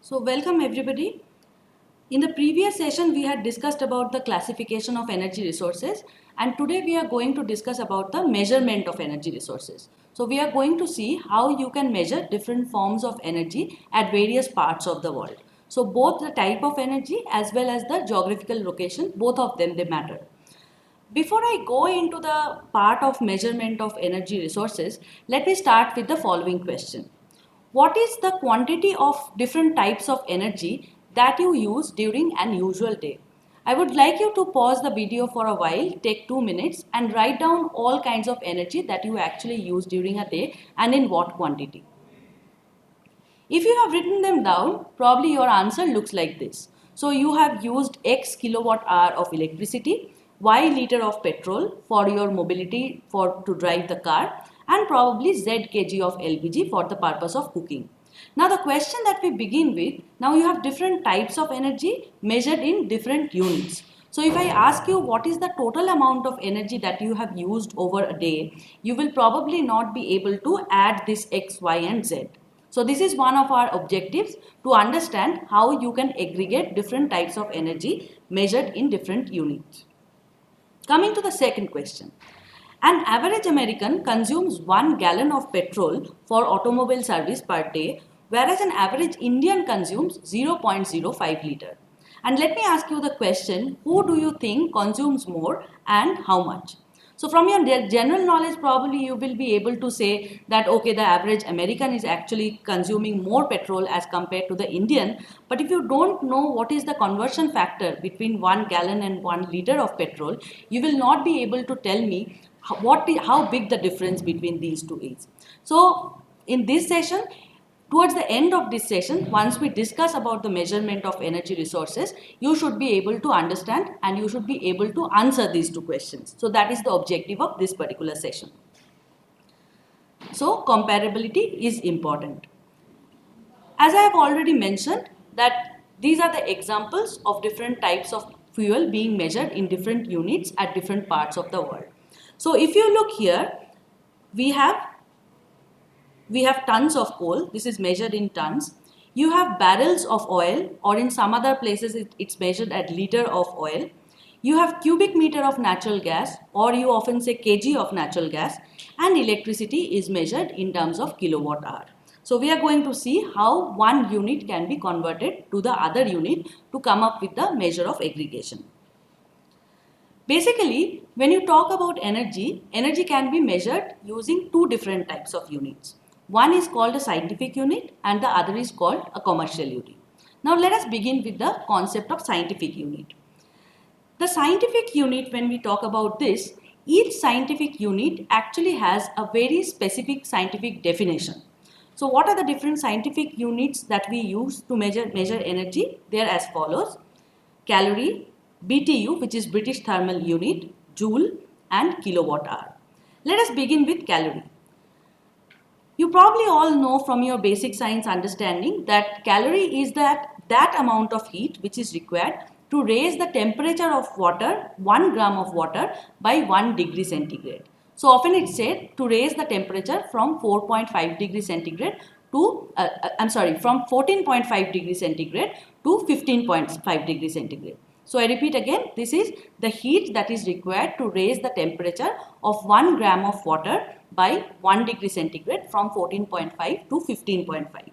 So welcome everybody. In the previous session we had discussed about the classification of energy resources, and today we are going to discuss about the measurement of energy resources. So we are going to see how you can measure different forms of energy at various parts of the world. So both the type of energy as well as the geographical location, both of them they matter. Before I go into the part of measurement of energy resources, let me start with the following question. What is the quantity of different types of energy that you use during an usual day? I would like you to pause the video for a while, take 2 minutes and write down all kinds of energy that you actually use during a day and in what quantity. If you have written them down, probably your answer looks like this. So you have used X kilowatt hour of electricity, Y liter of petrol for your mobility to drive the car, and probably Z kg of LPG for the purpose of cooking. Now the question that we begin with, now you have different types of energy measured in different units. So if I ask you what is the total amount of energy that you have used over a day, you will probably not be able to add this X, Y and Z. So this is one of our objectives, to understand how you can aggregate different types of energy measured in different units. Coming to the second question. An average American consumes 1 gallon of petrol for automobile service per day, whereas an average Indian consumes 0.05 liter. And let me ask you the question, who do you think consumes more and how much? So from your general knowledge, probably you will be able to say that okay, the average American is actually consuming more petrol as compared to the Indian. But if you don't know what is the conversion factor between 1 gallon and 1 liter of petrol, you will not be able to tell me how big the difference between these two is. So in this session, towards the end of this session, once we discuss about the measurement of energy resources, you should be able to understand and you should be able to answer these two questions. So that is the objective of this particular session. So comparability is important. As I have already mentioned that these are the examples of different types of fuel being measured in different units at different parts of the world. So if you look here, we have tons of coal. This is measured in tons. You have barrels of oil, or in some other places it's measured at liter of oil. You have cubic meter of natural gas, or you often say kg of natural gas, and electricity is measured in terms of kilowatt hour. So we are going to see how one unit can be converted to the other unit to come up with the measure of aggregation. Basically, when you talk about energy, energy can be measured using two different types of units. One is called a scientific unit and the other is called a commercial unit. Now let us begin with the concept of scientific unit. The scientific unit, when we talk about this, each scientific unit actually has a very specific scientific definition. So what are the different scientific units that we use to measure energy? They are as follows: calorie, BTU, which is British Thermal Unit, joule and kilowatt hour. Let us begin with calorie. You probably all know from your basic science understanding that calorie is that amount of heat which is required to raise the temperature of water, 1 gram of water, by 1 degree centigrade. So often it's said to raise the temperature from 4.5 degrees centigrade to, from 14.5 degrees centigrade to 15.5 degrees centigrade. So I repeat again, this is the heat that is required to raise the temperature of 1 gram of water by 1 degree centigrade from 14.5 to 15.5.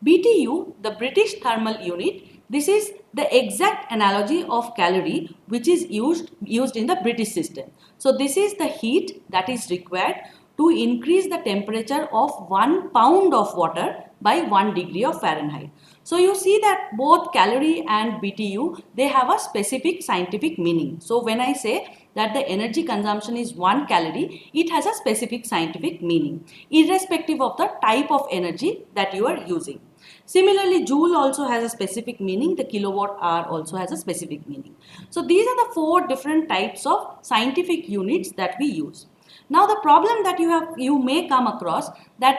BTU, the British Thermal Unit, this is the exact analogy of calorie which is used in the British system. So this is the heat that is required to increase the temperature of 1 pound of water by 1 degree of Fahrenheit. So you see that both calorie and BTU, they have a specific scientific meaning. So when I say that the energy consumption is 1 calorie, it has a specific scientific meaning, irrespective of the type of energy that you are using. Similarly, joule also has a specific meaning, the kilowatt hour also has a specific meaning. So these are the 4 different types of scientific units that we use. Now the problem that you may come across that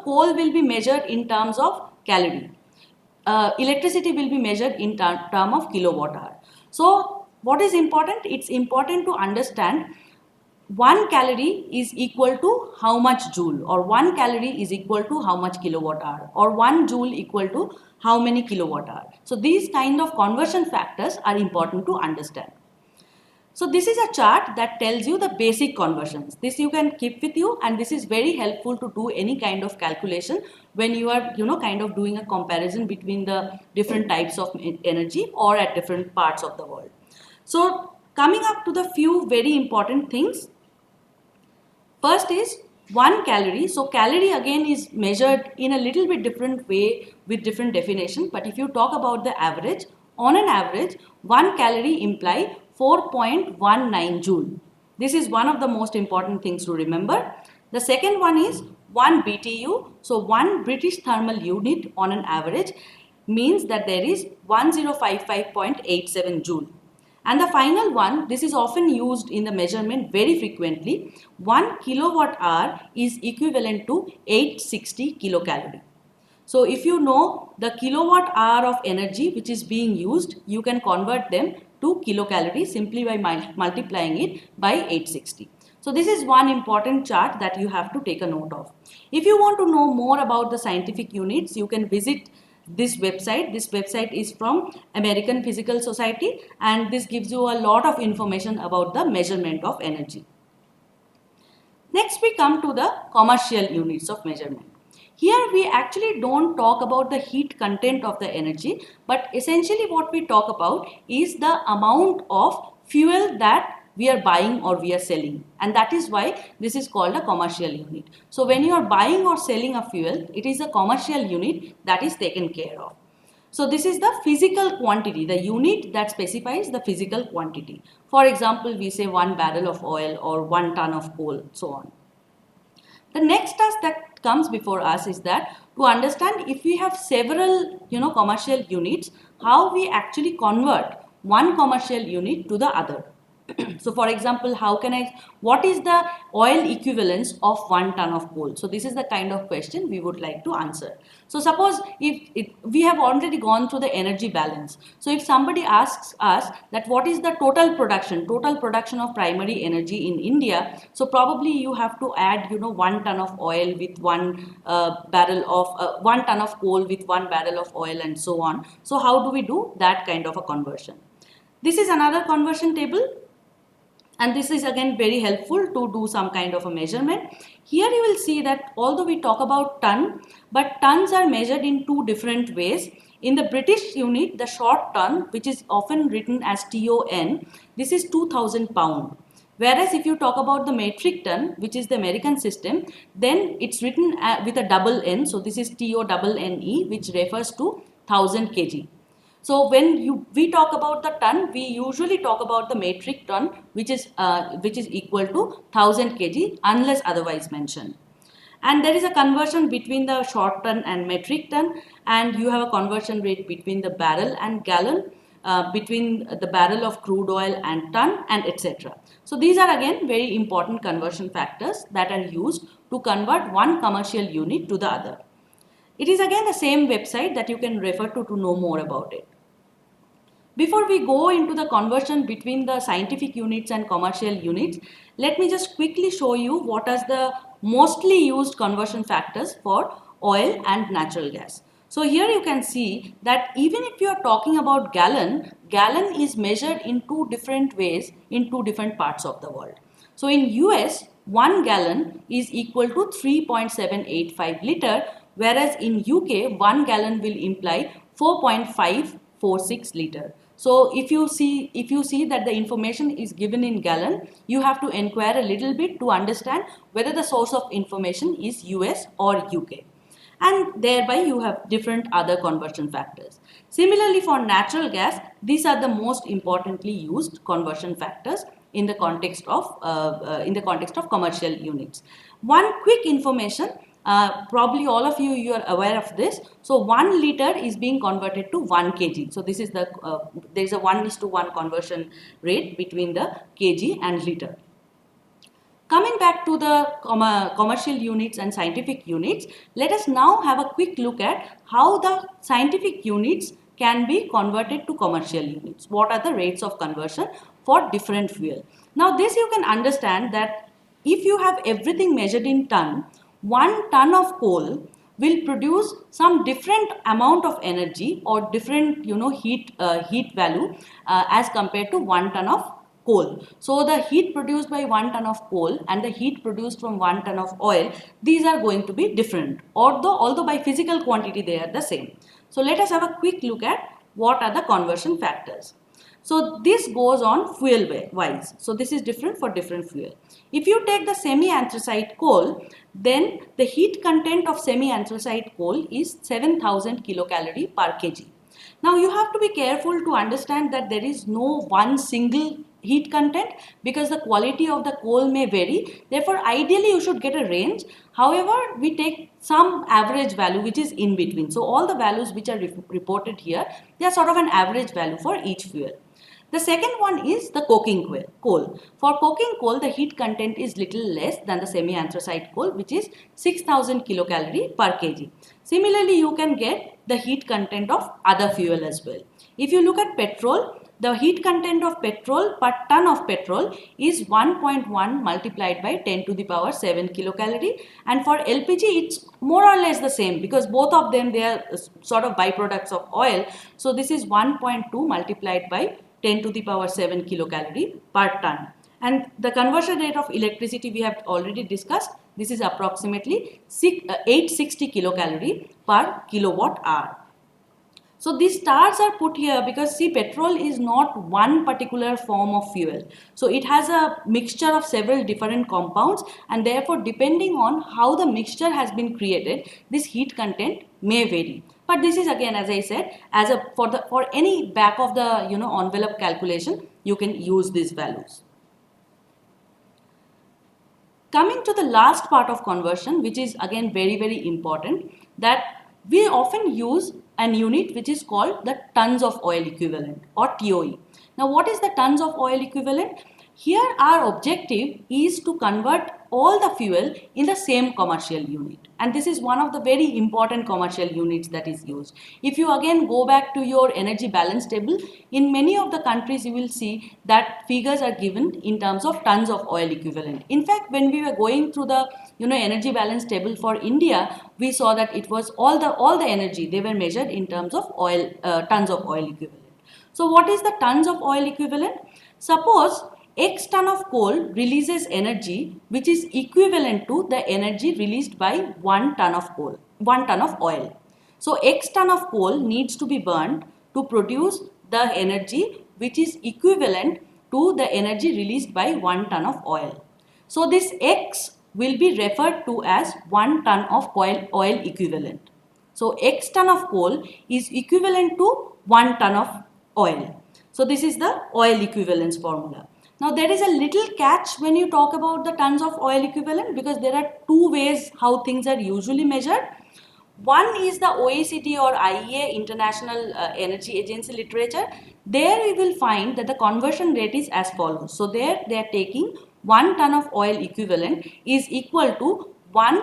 coal will be measured in terms of calorie. Electricity will be measured in term of kilowatt hour. So what is important? It's important to understand 1 calorie is equal to how much joule, or 1 calorie is equal to how much kilowatt hour, or 1 joule equal to how many kilowatt hour. So these kind of conversion factors are important to understand. So this is a chart that tells you the basic conversions. This you can keep with you, and this is very helpful to do any kind of calculation when you are kind of doing a comparison between the different types of energy or at different parts of the world. So coming up to the few very important things. First is 1 calorie. So calorie again is measured in a little bit different way with different definition. But if you talk about the average, on an average, 1 calorie imply 4.19 joule. This is one of the most important things to remember. The second one is 1 BTU. So 1 British thermal unit on an average means that there is 1055.87 joule. And the final one, this is often used in the measurement very frequently. 1 kilowatt hour is equivalent to 860 kilocalorie. So if you know the kilowatt hour of energy which is being used, you can convert them to kilocalories simply by multiplying it by 860. So this is one important chart that you have to take a note of. If you want to know more about the scientific units, you can visit this website. This website is from American Physical Society, and this gives you a lot of information about the measurement of energy. Next we come to the commercial units of measurement. Here we actually don't talk about the heat content of the energy, but essentially what we talk about is the amount of fuel that we are buying or we are selling, and that is why this is called a commercial unit. So when you are buying or selling a fuel, it is a commercial unit that is taken care of. So this is the physical quantity, the unit that specifies the physical quantity. For example, we say 1 barrel of oil or 1 ton of coal, so on. The next task that comes before us is that to understand if we have several commercial units, how we actually convert one commercial unit to the other. So for example, what is the oil equivalence of 1 ton of coal? So this is the kind of question we would like to answer. So suppose we have already gone through the energy balance. So if somebody asks us that what is the total production of primary energy in India, so probably you have to add 1 ton of oil with 1 barrel of 1 ton of coal with 1 barrel of oil and so on. So how do we do that kind of a conversion? This is another conversion table. And this is again very helpful to do some kind of a measurement. Here you will see that although we talk about ton, but tons are measured in two different ways. In the British unit, the short ton, which is often written as TON, this is 2000 pound. Whereas if you talk about the metric ton, which is the American system, then it's written with a double N. So this is TONNE, which refers to 1000 kg. So when we talk about the ton, we usually talk about the metric ton, which is equal to 1000 kg unless otherwise mentioned. And there is a conversion between the short ton and metric ton, and you have a conversion rate between the barrel and gallon, between the barrel of crude oil and ton, and etc. So these are again very important conversion factors that are used to convert one commercial unit to the other. It is again the same website that you can refer to know more about it. Before we go into the conversion between the scientific units and commercial units, let me just quickly show you what are the mostly used conversion factors for oil and natural gas. So here you can see that even if you are talking about gallon is measured in two different ways in two different parts of the world. So in US, 1 gallon is equal to 3.785 liter, whereas in UK, 1 gallon will imply 4.546 liter. So if you see that the information is given in gallon, you have to inquire a little bit to understand whether the source of information is US or UK. And thereby you have different other conversion factors. Similarly, for natural gas, these are the most importantly used conversion factors in the context of commercial units. One quick information. Probably all of you are aware of this. So 1 liter is being converted to 1 kg. So this is there is a 1:1 conversion rate between the kg and liter. Coming back to the commercial units and scientific units, let us now have a quick look at how the scientific units can be converted to commercial units. What are the rates of conversion for different fuel? Now this you can understand that if you have everything measured in ton, 1 ton of coal will produce some different amount of energy or different heat value as compared to 1 ton of coal. So the heat produced by 1 ton of coal and the heat produced from 1 ton of oil, these are going to be different, although by physical quantity they are the same. So let us have a quick look at what are the conversion factors. So this goes on fuel wise. So this is different for different fuel. If you take the semi-anthracite coal, then the heat content of semi-anthracite coal is 7,000 kilocalorie per kg. Now you have to be careful to understand that there is no one single heat content because the quality of the coal may vary. Therefore, ideally you should get a range. However, we take some average value which is in between. So all the values which are reported here, they are sort of an average value for each fuel. The second one is the coking coal. For coking coal, the heat content is little less than the semi-anthracite coal, which is 6,000 kilocalorie per kg. Similarly, you can get the heat content of other fuel as well. If you look at petrol, the heat content of petrol per ton of petrol is 1.1 multiplied by 10 to the power 7 kilocalorie, and for LPG it's more or less the same because both of them they are sort of byproducts of oil. So this is 1.2 multiplied by 10 to the power 7 kilocalorie per ton. And the conversion rate of electricity we have already discussed. This is approximately 860 kilocalorie per kilowatt hour. So these stars are put here because see, petrol is not one particular form of fuel. So it has a mixture of several different compounds, and therefore depending on how the mixture has been created, this heat content may vary. But this is again, as I said, for any back of the envelope calculation, you can use these values. Coming to the last part of conversion, which is again very important, that we often use an unit which is called the tons of oil equivalent or TOE. Now what is the tons of oil equivalent? Here our objective is to convert all the fuel in the same commercial unit, and this is one of the very important commercial units that is used. If you again go back to your energy balance table, in many of the countries you will see that figures are given in terms of tons of oil equivalent. In fact, when we were going through the energy balance table for India, we saw that it was all the energy they were measured in terms of oil tons of oil equivalent. So what is the tons of oil equivalent? Suppose X ton of coal releases energy which is equivalent to the energy released by 1 ton of coal, 1 ton of oil. So X ton of coal needs to be burned to produce the energy which is equivalent to the energy released by 1 ton of oil. So this X will be referred to as 1 ton of oil equivalent. So X ton of coal is equivalent to 1 ton of oil. So this is the oil equivalence formula. Now there is a little catch when you talk about the tons of oil equivalent because there are two ways how things are usually measured. One is the OECD or IEA, International Energy Agency literature. There we will find that the conversion rate is as follows. So there they are taking 1 ton of oil equivalent is equal to 1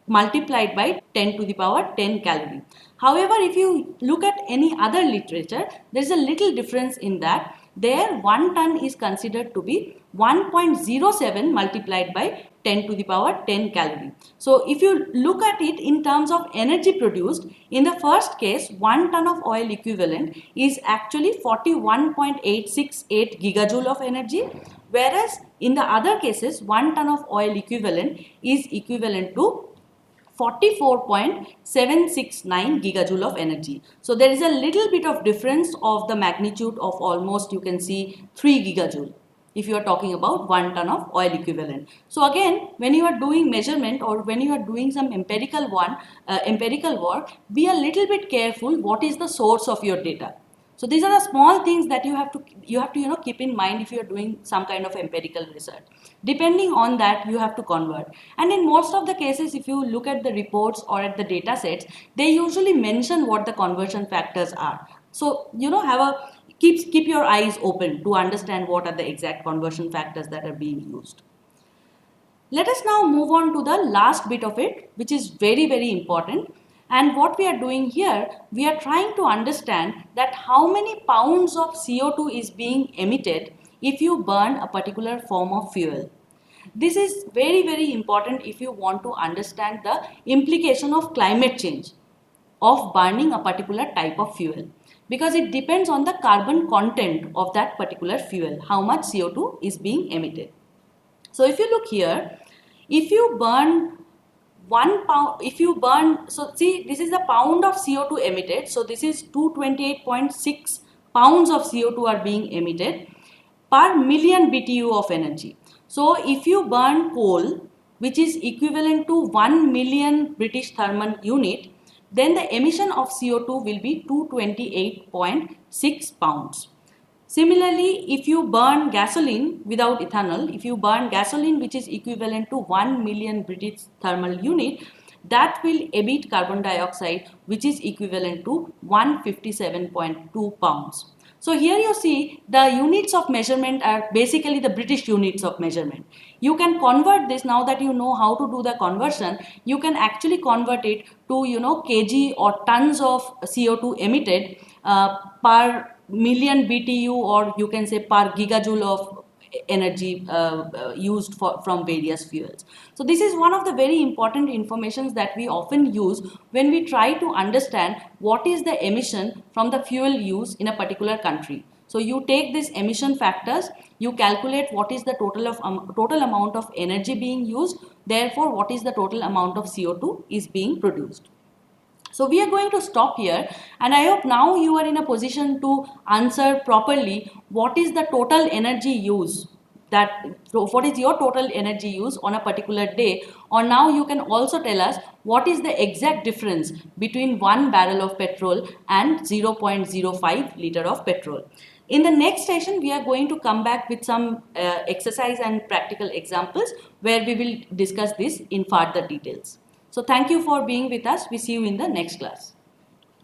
multiplied by 10 to the power 10 calorie. However, if you look at any other literature, there is a little difference in that. There 1 ton is considered to be 1.07 multiplied by 10 to the power 10 calorie. So if you look at it in terms of energy produced, in the first case 1 ton of oil equivalent is actually 41.868 gigajoule of energy, whereas in the other cases 1 ton of oil equivalent is equivalent to 44.769 gigajoule of energy. So there is a little bit of difference of the magnitude of almost you can see 3 gigajoule if you are talking about 1 ton of oil equivalent. So again, when you are doing measurement or when you are doing some empirical work, be a little bit careful what is the source of your data. So these are the small things that you have to keep in mind if you are doing some kind of empirical research. Depending on that, you have to convert. And in most of the cases, if you look at the reports or at the data sets, they usually mention what the conversion factors are. So keep your eyes open to understand what are the exact conversion factors that are being used. Let us now move on to the last bit of it, which is very important. And what we are doing here, we are trying to understand that how many pounds of CO2 is being emitted if you burn a particular form of fuel. This is very, very important if you want to understand the implication of climate change of burning a particular type of fuel, because it depends on the carbon content of that particular fuel, how much CO2 is being emitted. So if you look here, if you burn 1 pound, if you burn, so see, this is the pound of CO2 emitted. So this is 228.6 pounds of CO2 are being emitted per million BTU of energy. So if you burn coal, which is equivalent to 1 million British thermal unit, then the emission of CO2 will be 228.6 pounds. Similarly, if you burn gasoline without ethanol, if you burn gasoline which is equivalent to 1 million British thermal unit, that will emit carbon dioxide which is equivalent to 157.2 pounds. So here you see the units of measurement are basically the British units of measurement. You can convert this, now that you know how to do the conversion, you can actually convert it to kg or tons of CO2 emitted per million BTU, or you can say per gigajoule of energy used from various fuels. So this is one of the very important informations that we often use when we try to understand what is the emission from the fuel use in a particular country. So you take these emission factors, you calculate what is the total amount of energy being used, therefore what is the total amount of CO2 is being produced. So we are going to stop here, and I hope now you are in a position to answer properly what is the total energy use, what is your total energy use on a particular day, or now you can also tell us what is the exact difference between 1 barrel of petrol and 0.05 liter of petrol. In the next session, we are going to come back with some exercise and practical examples where we will discuss this in further details. So thank you for being with us. We see you in the next class.